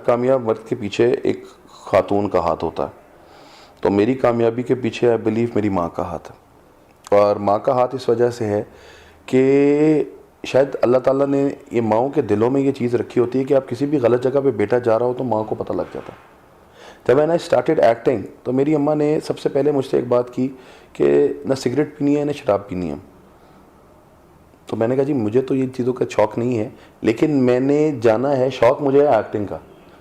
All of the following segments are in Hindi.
कामयाब मर्द के पीछे एक खातून का हाथ होता है, तो मेरी कामयाबी के पीछे आई बिलीव मेरी माँ का हाथ है। और माँ का हाथ इस वजह से है कि शायद अल्लाह ताला ने ये माँओं के दिलों में ये चीज़ रखी होती है कि आप किसी भी गलत जगह पे बेटा जा रहा हो तो माँ को पता लग जाता है। जब मैंने स्टार्टेड एक्टिंग तो मेरी अम्मा ने सबसे पहले मुझसे एक बात की कि ना सिगरेट पीनी है ना शराब पीनी है। तो मैंने कहा जी मुझे तो ये चीज़ों का शौक़ नहीं है, लेकिन मैंने जाना है, शौक़ मुझे है एक्टिंग का,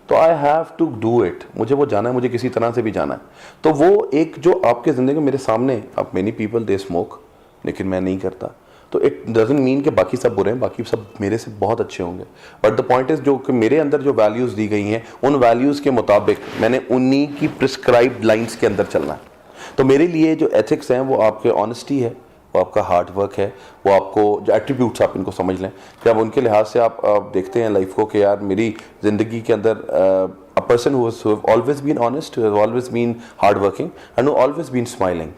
तो I have to do it, मुझे वो जाना है, मुझे किसी तरह से भी जाना है। तो वो एक जो आपके ज़िंदगी में मेरे सामने, अब मेनी पीपल दे स्मोक लेकिन मैं नहीं करता, तो इट डजंट मीन कि बाकी सब बुरे हैं, बाकी सब मेरे से बहुत अच्छे होंगे। बट द पॉइंट इज़ जो कि मेरे अंदर जो वैल्यूज़ दी गई हैं उन वैल्यूज़ के मुताबिक मैंने उन्हीं की प्रिस्क्राइब्ड लाइंस के अंदर चलना है। तो मेरे लिए जो एथिक्स हैं वो आपके ऑनेस्टी है, वो आपका हार्ड वर्क है, वो आपको जो एट्रीब्यूट्स आप इनको समझ लें कि अब उनके लिहाज से आप देखते हैं लाइफ को कि यार मेरी ज़िंदगी के अंदर a person who has always been honest, who has always been hard working and who always been smiling.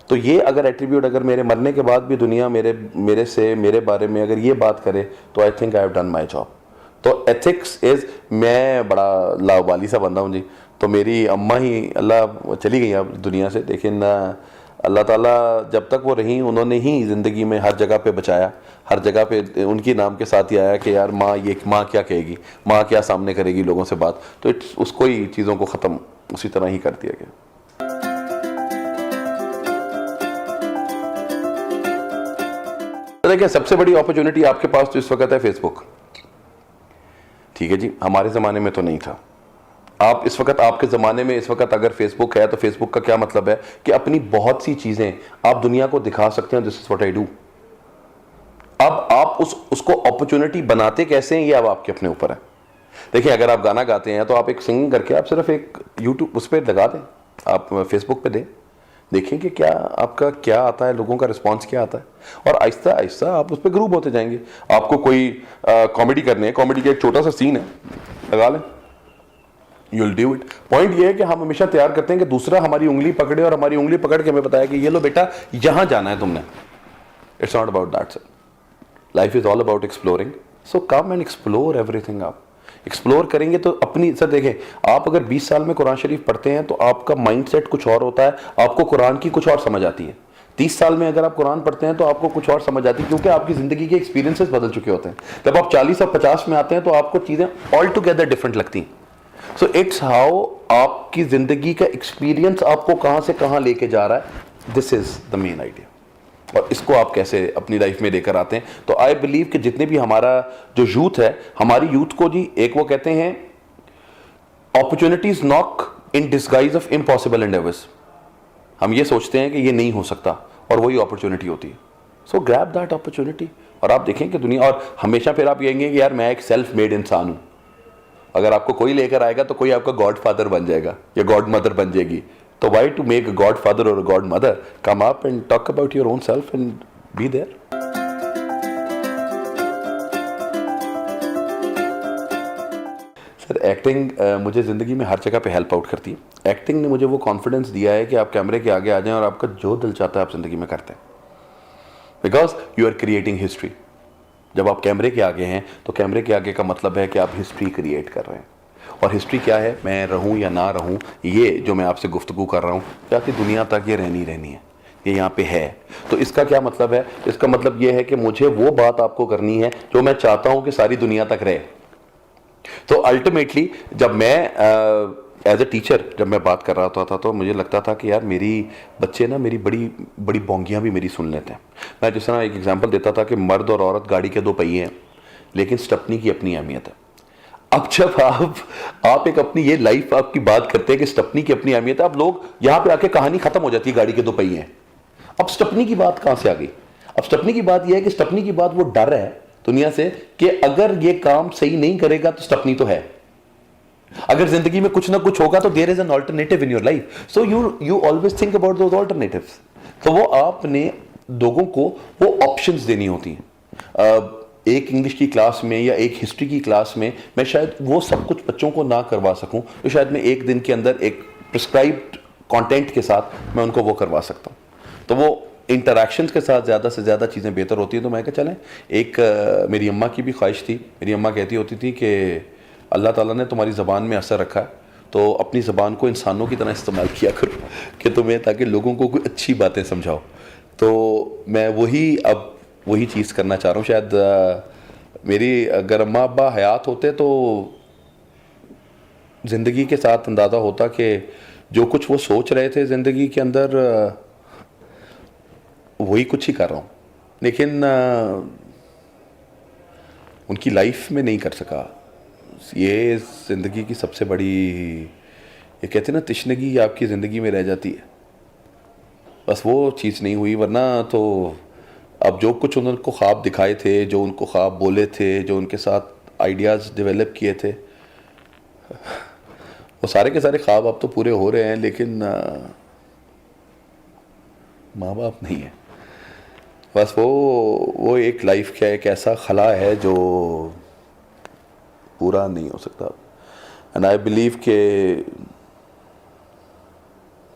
तो ये अगर एट्रीब्यूट अगर मेरे मरने के बाद भी दुनिया मेरे बारे में अगर ये बात करे तो I think I have done my job. तो एथिक्स इज़, मैं बड़ा लावाली सा बंदा हूँ जी, तो मेरी अम्मा ही, अल्लाह चली गई अब दुनिया से, लेकिन अल्लाह ताला जब तक वो रहीं उन्होंने ही ज़िंदगी में हर जगह पे बचाया, हर जगह पे उनकी नाम के साथ ही आया कि यार माँ क्या कहेगी, माँ क्या सामने करेगी लोगों से बात, तो उसको ही चीज़ों को ख़त्म उसी तरह ही कर दिया गया। देखिए सबसे बड़ी अपॉर्चुनिटी आपके पास तो इस वक्त है फेसबुक, ठीक है जी, हमारे ज़माने में तो नहीं था। आप इस वक्त, आपके ज़माने में इस वक्त अगर फेसबुक है तो फेसबुक का क्या मतलब है कि अपनी बहुत सी चीज़ें आप दुनिया को दिखा सकते हैं। This is what I do. अब आप उसको अपॉर्चुनिटी बनाते कैसे हैं ये अब आपके अपने ऊपर है। देखिए अगर आप गाना गाते हैं तो आप एक सिंगिंग करके आप सिर्फ एक यूट्यूब उस पर लगा दें, आप फेसबुक पे दें, देखें कि क्या आपका क्या आता है, लोगों का रिस्पांस क्या आता है, और आहिस्ता आहिस्ता आप उस पर ग्रूप होते जाएंगे। आपको कोई कॉमेडी करनी है, कॉमेडी का एक छोटा सा सीन है, लगा लें, you will do it. Point ये है कि हम हमेशा तैयार करते हैं कि दूसरा हमारी उंगली पकड़े और हमारी उंगली पकड़ के हमें बताया कि ये लो बेटा यहां जाना है तुमने। It's not about that sir, life is all about exploring, so come and explore everything. आप एक्सप्लोर करेंगे तो अपनी, सर देखें आप अगर 20 साल में कुरान शरीफ पढ़ते हैं तो आपका माइंडसेट कुछ और होता है, आपको कुरान की कुछ और समझ आती है। 30 साल में अगर आप कुरान पढ़ते हैं तो आपको कुछ और समझ आती है, क्योंकि आपकी ज़िंदगी के एक्सपीरियंसेस बदल चुके होते हैं। जब आप 40 और 50 में आते हैं तो आपको चीज़ें ऑल टुगेदर डिफरेंट लगती हैं। सो इट्स हाउ आपकी ज़िंदगी का एक्सपीरियंस आपको कहाँ से कहाँ लेके जा रहा है, this is the main idea, और इसको आप कैसे अपनी लाइफ में लेकर आते हैं। तो आई बिलीव कि जितने भी हमारा जो यूथ है, हमारी यूथ को जी एक वो कहते हैं opportunities knock in disguise of impossible endeavours. हम ये सोचते हैं कि ये नहीं हो सकता और वही अपॉर्चुनिटी होती है। सो ग्रैब दैट अपॉर्चुनिटी और आप देखें कि दुनिया, और हमेशा फिर आप कहेंगे कि यार मैं एक सेल्फ मेड इंसान हूँ। अगर आपको कोई लेकर आएगा तो कोई आपका गॉड फादर बन जाएगा या गॉड मदर बन जाएगी। तो why to make a godfather or a godmother? Come up and talk about your own self and be there. Sir acting मुझे ज़िंदगी में हर जगह पे हेल्प आउट करती है। एक्टिंग ने मुझे वो कॉन्फिडेंस दिया है कि आप कैमरे के आगे आ जाएं और आपका जो दिल चाहता है आप ज़िंदगी में करते हैं, because you are creating history. जब आप कैमरे के आगे हैं तो कैमरे के आगे का मतलब है कि आप हिस्ट्री क्रिएट कर रहे हैं। और हिस्ट्री क्या है, मैं रहूं या ना रहूं, ये जो मैं आपसे गुफ्तगू कर रहा हूं जाती दुनिया तक ये रहनी है, ये यहाँ पे है। तो इसका क्या मतलब है, इसका मतलब ये है कि मुझे वो बात आपको करनी है जो मैं चाहता हूं कि सारी दुनिया तक रहे। तो अल्टीमेटली जब मैं एज ए टीचर जब मैं बात कर रहा था तो मुझे लगता था कि यार मेरी बच्चे ना मेरी बड़ी बड़ी बोंगियाँ भी मेरी सुन लेते हैं। मैं जिस तरह एक एग्जाम्पल देता था कि मर्द और औरत गाड़ी के दो पहिए हैं, लेकिन स्टपनी की अपनी अहमियत है। अब जब आप एक अपनी ये लाइफ आपकी बात करते हैं कि स्टपनी की अपनी अहमियत है, अब लोग यहां पे आके कहानी खत्म हो जाती है, गाड़ी के दो पहिए हैं। अब स्टपनी की बात कहां से आ गई? अब स्टपनी की बात यह है कि स्टपनी की बात वो डर है दुनिया से कि अगर ये काम सही नहीं करेगा तो स्टपनी तो है। अगर जिंदगी में कुछ ना कुछ होगा तो there is an alternative in your life, so you always think about those alternatives. तो वो आपने लोगों को वो ऑप्शंस देनी होती हैं। एक इंग्लिश की क्लास में या एक हिस्ट्री की क्लास में मैं शायद वो सब कुछ बच्चों को ना करवा सकूं, तो शायद मैं एक दिन के अंदर एक प्रिस्क्राइब्ड कंटेंट के साथ मैं उनको वो करवा सकता हूं। तो वो इंटरेक्शंस के साथ ज़्यादा से ज़्यादा चीज़ें बेहतर होती हैं। तो मैं क्या चलें, एक मेरी अम्मा की भी ख्वाहिश थी। मेरी अम्मा कहती होती थी कि अल्लाह ताला ने तुम्हारी ज़बान में असर रखा है, तो अपनी ज़बान को इंसानों की तरह इस्तेमाल किया करो कि तुम्हें, ताकि लोगों को कोई अच्छी बातें समझाओ। तो मैं वही चीज़ करना चाह रहा हूँ। शायद मेरी अगर अम्मा अब्बा हयात होते तो ज़िंदगी के साथ अंदाज़ा होता कि जो कुछ वो सोच रहे थे ज़िंदगी के अंदर, वही कुछ ही कर रहा हूँ, लेकिन उनकी लाइफ में नहीं कर सका। ये ज़िंदगी की सबसे बड़ी, ये कहते हैं ना, तिश्नगी आपकी ज़िंदगी में रह जाती है। बस वो चीज़ नहीं हुई, वरना तो अब जो कुछ उनको ख्वाब दिखाए थे, जो उनको ख्वाब बोले थे, जो उनके साथ आइडियाज़ डेवलप किए थे, वो सारे के सारे ख्वाब अब तो पूरे हो रहे हैं, लेकिन माँ बाप नहीं है। बस वो एक लाइफ का एक ऐसा खला है जो पूरा नहीं हो सकता। एंड आई बिलीव के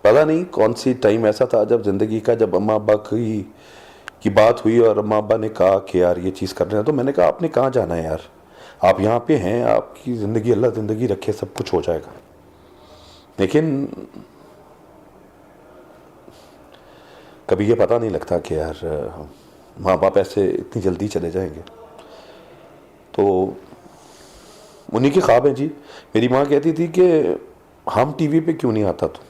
पता नहीं कौन सी टाइम ऐसा था जब ज़िंदगी का, जब अम्मा अब्बा की बात हुई और अम्मा अब्बा ने कहा कि यार ये चीज़ कर रहे हैं, तो मैंने कहा आपने कहाँ जाना है यार, आप यहाँ पे हैं, आपकी ज़िंदगी, अल्लाह ज़िंदगी रखे, सब कुछ हो जाएगा। लेकिन कभी ये पता नहीं लगता कि यार माँ बाप ऐसे इतनी जल्दी चले जाएंगे। तो उन्हीं के ख्वाब हैं जी। मेरी माँ कहती थी कि हम टीवी पे क्यों नहीं आता तू।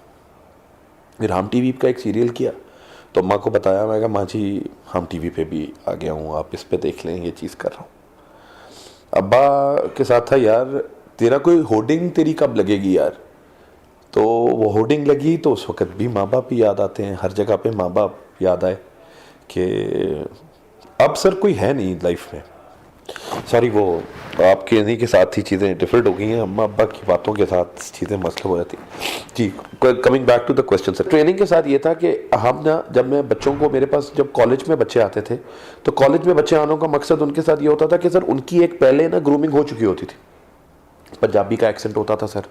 फिर हम टीवी का एक सीरियल किया तो अम्मा को बताया, मैं कहा माँ जी हम टीवी पे भी आ गया हूँ, आप इस पे देख लें, ये चीज़ कर रहा हूँ। अब्बा के साथ था, यार तेरा कोई होर्डिंग तेरी कब लगेगी यार। तो वो होर्डिंग लगी तो उस वक़्त भी माँ बाप ही याद आते हैं, हर जगह पे माँ बाप याद आए कि अब सर कोई है नहीं लाइफ में। सॉरी, वो आपके इन्हीं के साथ ही चीज़ें डिफरेंट हो गई हैं, अम्मा अब्बा की बातों के साथ चीज़ें मसले हो जाती जी। Coming back to the question sir, training के साथ ये था कि हम ना, जब मैं बच्चों को, मेरे पास जब कॉलेज में बच्चे आते थे, तो कॉलेज में बच्चे आने का मकसद उनके साथ ये होता था कि सर उनकी एक पहले ना ग्रूमिंग हो चुकी होती थी। पंजाबी का एक्सेंट होता था सर,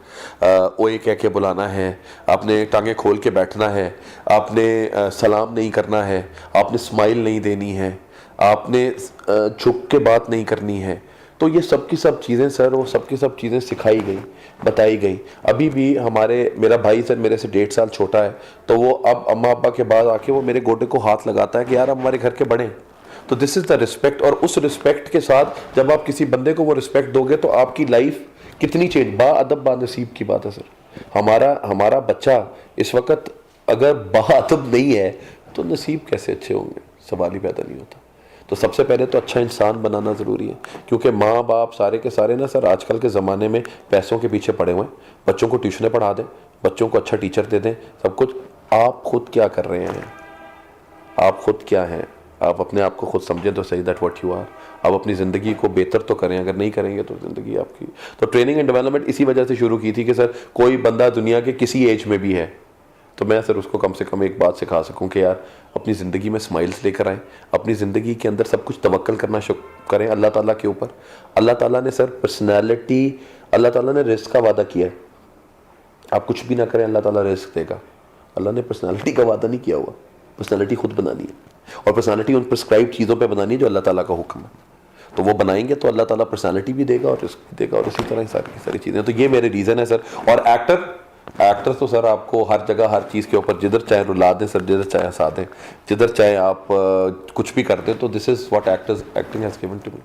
ओए कह के बुलाना है, आपने टांगे खोल के बैठना है, आपने सलाम नहीं करना है, आपने स्माइल नहीं देनी है, आपने झुक के बात नहीं करनी है। तो ये सब की सब चीज़ें सर, वो सब की सब चीज़ें सिखाई गई, बताई गई। अभी भी मेरा भाई सर मेरे से 1.5 साल छोटा है, तो वो अब अम्मा अब्बा के बाद आके वो मेरे गोडे को हाथ लगाता है कि यार हमारे घर के बड़े हैं। तो दिस इज़ द रिस्पेक्ट, और उस रिस्पेक्ट के साथ जब आप किसी बंदे को वो रिस्पेक्ट दोगे तो आपकी लाइफ कितनी चेंज, बाअदब बानसीब की बात है सर। हमारा बच्चा इस वक्त अगर बाअदब नहीं है तो नसीब कैसे अच्छे होंगे, सवाल ही पैदा नहीं होता। तो सबसे पहले तो अच्छा इंसान बनाना ज़रूरी है, क्योंकि माँ बाप सारे के सारे ना सर आजकल के ज़माने में पैसों के पीछे पड़े हुए हैं। बच्चों को ट्यूशनें पढ़ा दें, बच्चों को अच्छा टीचर दे दें, सब कुछ। आप खुद क्या कर रहे हैं, आप खुद क्या हैं, आप अपने आप को खुद समझें तो सही, दैट व्हाट यू आर। आप अपनी ज़िंदगी को बेहतर तो करें, अगर नहीं करेंगे तो ज़िंदगी आपकी। तो ट्रेनिंग एंड डेवलपमेंट इसी वजह से शुरू की थी कि सर कोई बंदा दुनिया के किसी एज में भी है तो मैं सर उसको कम से कम एक बात सिखा सकूं कि यार अपनी ज़िंदगी में स्माइल्स लेकर आएँ, अपनी ज़िंदगी के अंदर सब कुछ तवक्कल करना करें अल्लाह ताला के ऊपर। अल्लाह ताला ने सर पर्सनैलिटी, अल्लाह ताला ने रिस्क का वादा किया है। आप कुछ भी ना करें, अल्लाह ताला रिस्क देगा। अल्लाह ने पर्सनैलिटी का वादा नहीं किया हुआ, पर्सनैलिटी खुद बनानी है, और पर्सनैलिटी उन प्रिस्क्राइब चीज़ों पे बनानी है जो अल्लाह ताला का हुक्म है। तो वो बनाएंगे तो अल्लाह ताला पर्सनैलिटी भी देगा और रिस्क भी देगा, और इसी तरह सारी चीज़ें। तो ये मेरे रीज़न है सर। और एक्टर तो सर आपको हर जगह हर चीज़ के ऊपर, जिधर चाहे रुला दें सर, जिधर चाहे हंसा दें, जिधर चाहे आप कुछ भी कर दें। तो this is what acting has given to me.